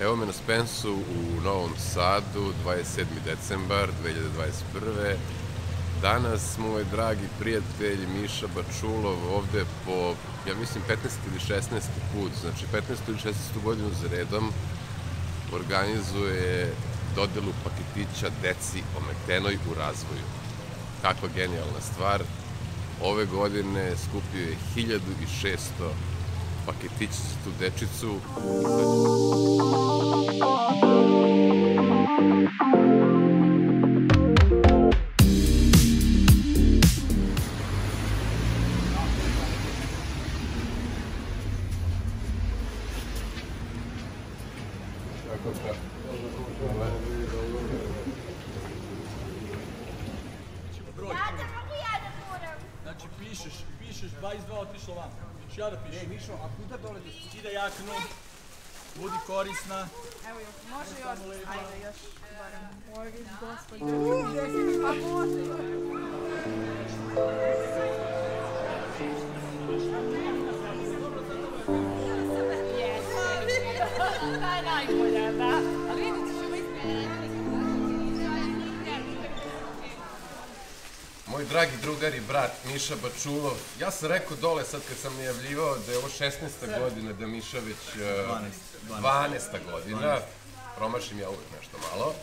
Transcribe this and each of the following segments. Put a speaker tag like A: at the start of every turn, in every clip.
A: Evo me na Spensu u Novom Sadu, 27. decembar 2021. Danas moj dragi prijatelj Miša Bačulov ovde po, ja mislim, 15. ili 16. put, znači 15. ili 16. godinu za redom organizuje dodelu paketića deci ometenoj u razvoju. Kakva genijalna stvar. Ove godine skupio je 1600 paketića za tu dečicu.
B: Znači pišeš 22 otišlo van. Ja da pišem.
C: Mišo, a kuda dolaziš?
B: Ide jaknu, budi korisna.
D: Evo još, može još, ajde još, barem. Oj, gospodin, pa može još. Daj najbolja, da. Ali vidite ćemo ispred.
A: Moj dragi drugar i brat Miša Bačulov, ja sam rekao dole sad kad sam najavljivao da je ovo 16. godina, da Miša već 12. godina, promašim ja uvek nešto malo.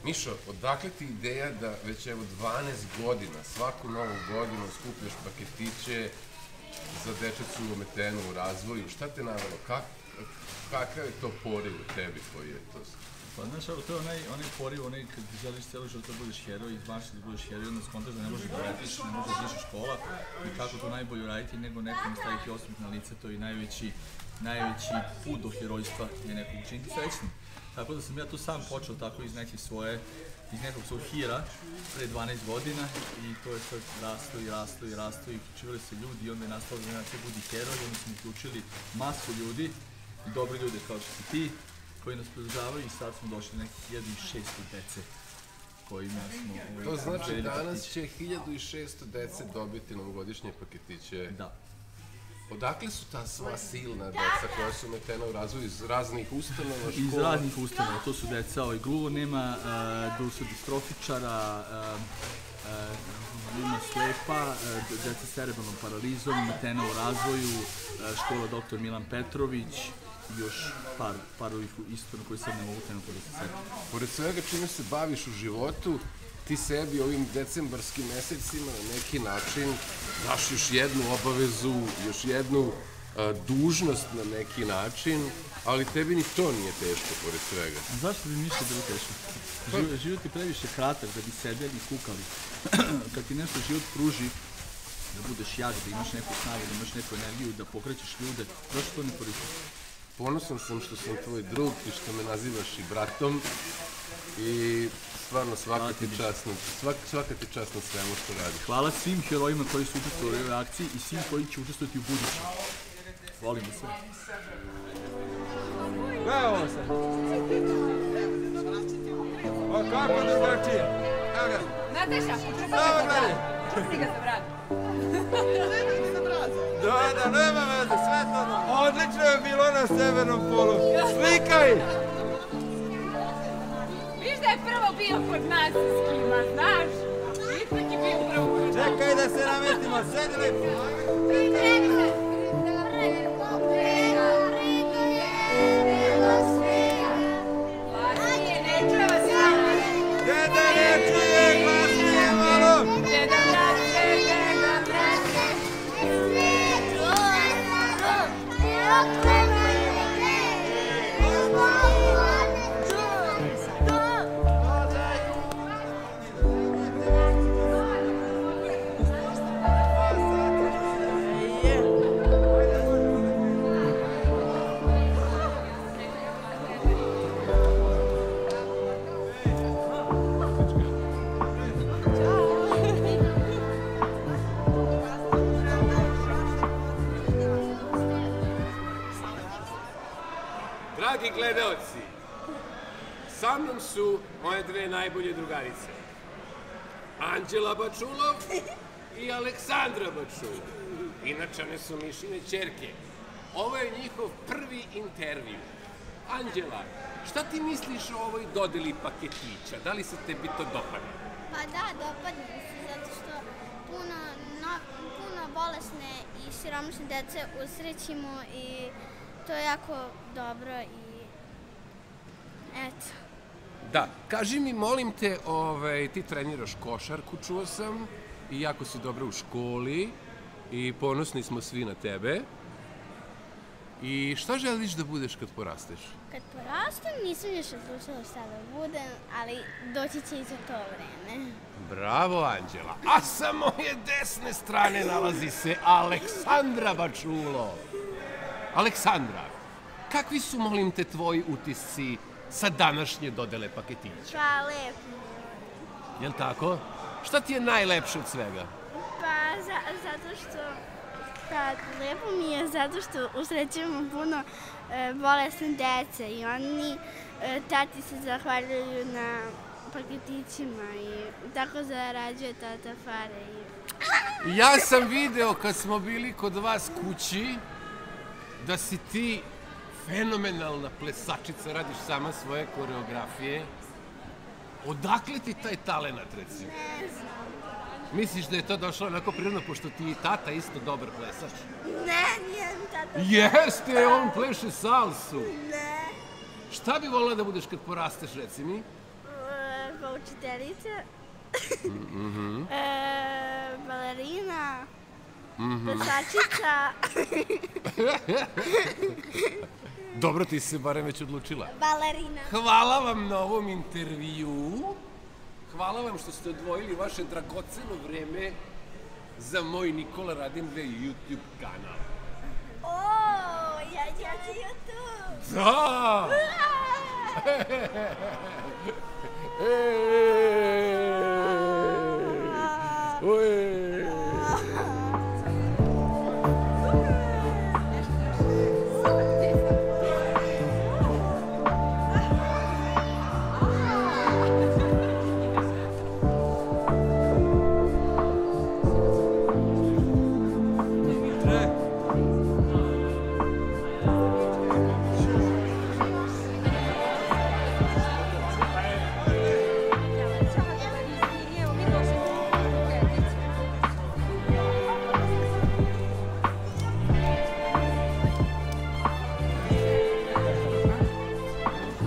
A: Mišo, odakle ti ideja da već evo 12 godina, svaku novu godinu skupljaš paketiće za dečicu ometenu u razvoju? Šta te navelo? Kakav je to poriv u tebi koji je to?
B: Pa znaš, to je onaj poriv, onaj kad želiš celo život da budeš heroj, izmašiš da budeš heroj, onda skontaš da ne možeš da letiš, ne možeš da ideš u škola i kako to najbolje uraditi nego nekom staviti osmeh na lice, to je najveći put do herojstva je nekog učiniti srećnim. Tako da sam ja tu sam počeo tako iz nekog svog hira pre 12 godina i to je sad rasto i uključivali se ljudi i onda je nastala generacija Budi heroj, onda smo uključili masu ljudi, dobri ljude kao što si ti, koji nas podržavaju i sad smo došli na 1600 dece kojima smo...
A: To znači danas će 1600 dece dobiti novogodišnje paketiće.
B: Da.
A: Odakle su ta sva silna deca koja su ometena u razvoju iz raznih ustanova, škola?
B: Iz raznih ustanova, to su deca gluvonema, distrofičara, ima slepa, deca s cerebralnom paralizom, ometena u razvoju, škola dr. Milan Petrović, i još par ovih istorna koji sad ne mogu trenutno da se setim.
A: Pored svega čime se baviš u životu, ti sebi ovim decembarskim mesecima na neki način daš još jednu obavezu, još jednu dužnost na neki način, ali tebi ni to nije teško pored svega.
B: A zašto bi ništa bilo teško? Život je previše kratak da bi sedeli i kukali. Kad ti nešto život pruži, da budeš jak, da imaš neku snagu, da imaš neku energiju, da pokrećeš ljude, zašto to ne koristiš?
A: Ponosan sam što sam tvoj drug i što me nazivaš i bratom i stvarno svaka ti čast na svemu što radiš.
B: Hvala svim herojima koji su učestvovali u ovoj akciji i svim koji će učestvovati u budućem. Volim da sve.
C: Gledaj ovo sad. O, kako drugačije? Evo ga.
D: Nataša, počupa ga za brat. Pusti ga za brat.
C: Da, nema veze, sve to. Odlično je bilo na severnom polu. Slikaj!
D: Viš da je prvo bio kod nas s kima, znaš? Ipak je bio prvo kod nas.
C: Čekaj da se namestimo, sedi lepo.
D: Glasnije, ne čuje vas javno.
C: Deda ne čuje, glasnije malo.
D: Deda brate, deda brate.
E: Dragi gledaoci, sa mnom su moje dve najbolje drugarice. Anđela Bačulov i Aleksandra Bačulov. Inače, one su Mišine ćerke. Ovo je njihov prvi intervju. Anđela, šta ti misliš o ovoj dodeli paketića? Da li se tebi to dopada?
F: Pa da, dopadne mi se, zato što puno bolesne i siromašne dece usrećimo i to je jako dobro i eto.
E: Da, kaži mi, molim te, ti treniraš košarku, čuo sam, i jako si dobra u školi i ponosni smo svi na tebe. I šta želiš da budeš kad porasteš?
F: Kad porastem nisam još odlučila šta da budem, ali doći će i za to vreme.
E: Bravo, Anđela. A sa moje desne strane nalazi se Aleksandra Bačulov. Aleksandra, kakvi su, molim te, tvoji utisci sa današnje dodele paketića?
F: Pa lepo.
E: Jel' tako? Šta ti je najlepše od svega?
F: Pa zato što... Pa lepo mi je zato što usrećujemo puno bolesne dece i oni tati se zahvaljuju na paketićima i tako zarađuje tata pare.
E: Ja sam video kad smo bili kod vas kući da si ti fenomenalna plesačica, radiš sama svoje koreografije. Odakle ti taj talenat, recimo?
F: Ne znam.
E: Misliš da je to došlo onako prirodno, pošto ti i tata isto dobar plesač?
F: Ne, nije mi tata.
E: Jeste, on pleše salsu.
F: Ne.
E: Šta bi volila da budeš kad porasteš, reci mi?
F: Pa učiteljica. Balerina. Plesačica.
E: Dobro, ti si se barem već odlučila.
F: Balerina.
E: Hvala vam na ovom intervju. Hvala vam što ste odvojili vaše dragoceno vreme za moj Nikola Radin-2 YouTube kanal.
F: O, ja ću na YouTube.
E: Da!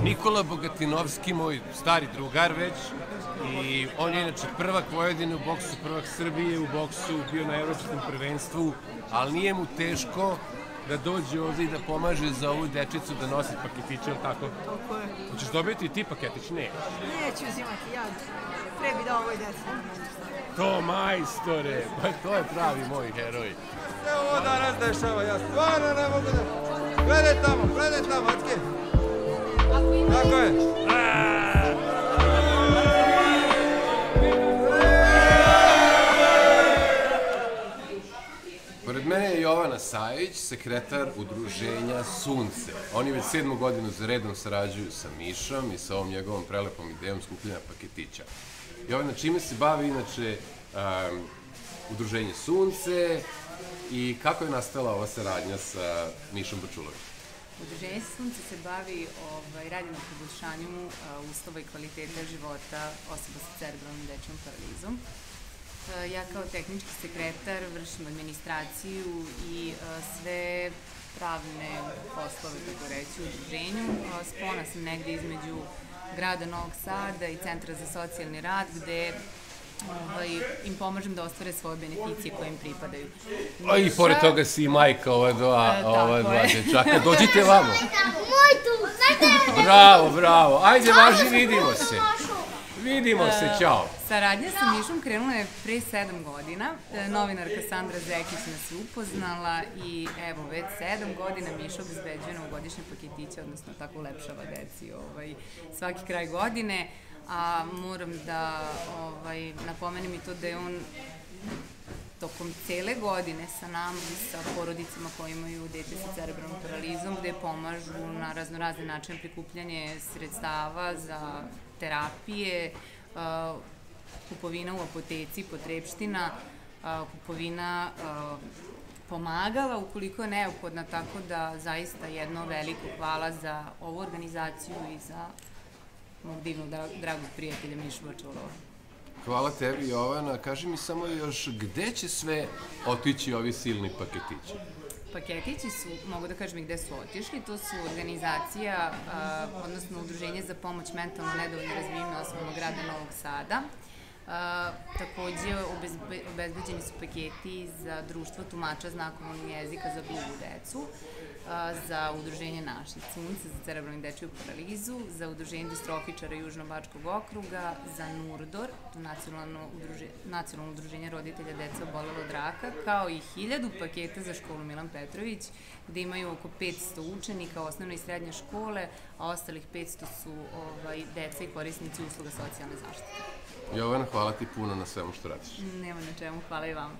E: Nikola Bogatinovski, moj stari drugar već, i on je inače prvak Vojvodine u boksu, prvak Srbije u boksu, bio na evropskom prvenstvu, ali nije mu teško da dođe ovde i da pomaže za ovu dečicu da nosi paketiće, ili tako?
G: Tako je.
E: Hoćeš dobiti i ti paketić? Ne.
G: Neću uzimati, ja pre bi dao ovoj deci.
E: To, majstore, pa to je pravi moj heroj.
C: Se ovo danas dešava, ja stvarno ne mogu da... Gledaj tamo, Acke. Tako je.
A: Pored mene je Jovana Sajić, sekretar udruženja Sunce. Oni već 7. godinu za redom sarađuju sa Mišom i sa ovom njegovom prelepom idejom skupljanja paketića. Jovana, čime se bavi inače udruženje Sunce i kako je nastala ova saradnja sa Mišom Bačulovim?
H: Udruženje Sunce se bavi radi na poboljšanju uslova i kvaliteta života osoba sa cerebralnom dečjom paralizom. Ja kao tehnički sekretar vršim administraciju i sve pravne poslove, tako reći, u udruženju. Spona sam negde između grada Novog Sada i Centra za socijalni rad, gde im pomažem da ostvare svoje beneficije koje im pripadaju.
A: I pored toga si i majka ova dva dečaka. Dođite vamo.
F: Moj tu,
A: Bravo. Ajde, važi, vidimo se. Vidimo se, čao.
H: Saradnja sa Mišom krenula je pre 7 godina. Novinarka Sandra Zekić nas je upoznala i evo, već 7 godina Miša obezbeđuje novogodišnje paketiće, odnosno tako ulepšava deci svaki kraj godine. A moram da napomenem i to da je on tokom cele godine sa nama i sa porodicama koji imaju dete sa cerebralnom paralizom, gde pomažu na raznorazne načine prikupljanje sredstava za terapije, kupovina u apoteci, potrepština, kupovina pomagala ukoliko je neophodna, tako da zaista jedno veliko hvala za ovu organizaciju i za mog divnog dragog prijatelja Mišu Bačulova.
E: Hvala tebi, Jovana. Kaži mi samo još, gde će sve otići ovi silni paketići?
H: Paketići su, mogu da kažem i gde su otišli, to su organizacija, odnosno Udruženje za pomoć mentalno nedovoljno razvijenim osobama grada Novog Sada. Takođe, obezbeđeni su paketi za društvo tumača znakovnog jezika za gluvu decu, za udruženje Naše sunce, za cerebralnu dečiju paralizu, za udruženje distrofičara Južno-Bačkog okruga, za NURDOR, nacionalno udruženje roditelja deca obolelo od raka, kao i 1000 paketa za školu Milan Petrović, gde imaju oko 500 učenika osnovne i srednje škole, a ostalih 500 su deca i korisnici usluga socijalne zaštite.
E: Jovana, hvala ti puno na svemu što radiš.
H: Nema na čemu, hvala i vama.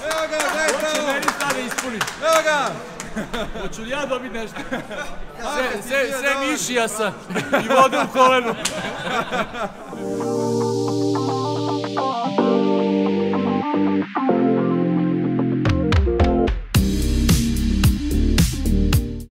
C: Evo ga, daj tamo!
B: Hoće meni sada ispuniti.
C: Evo ga!
B: Hoću li ja dobiti nešto? Sve mišija sam i voda u kolenu.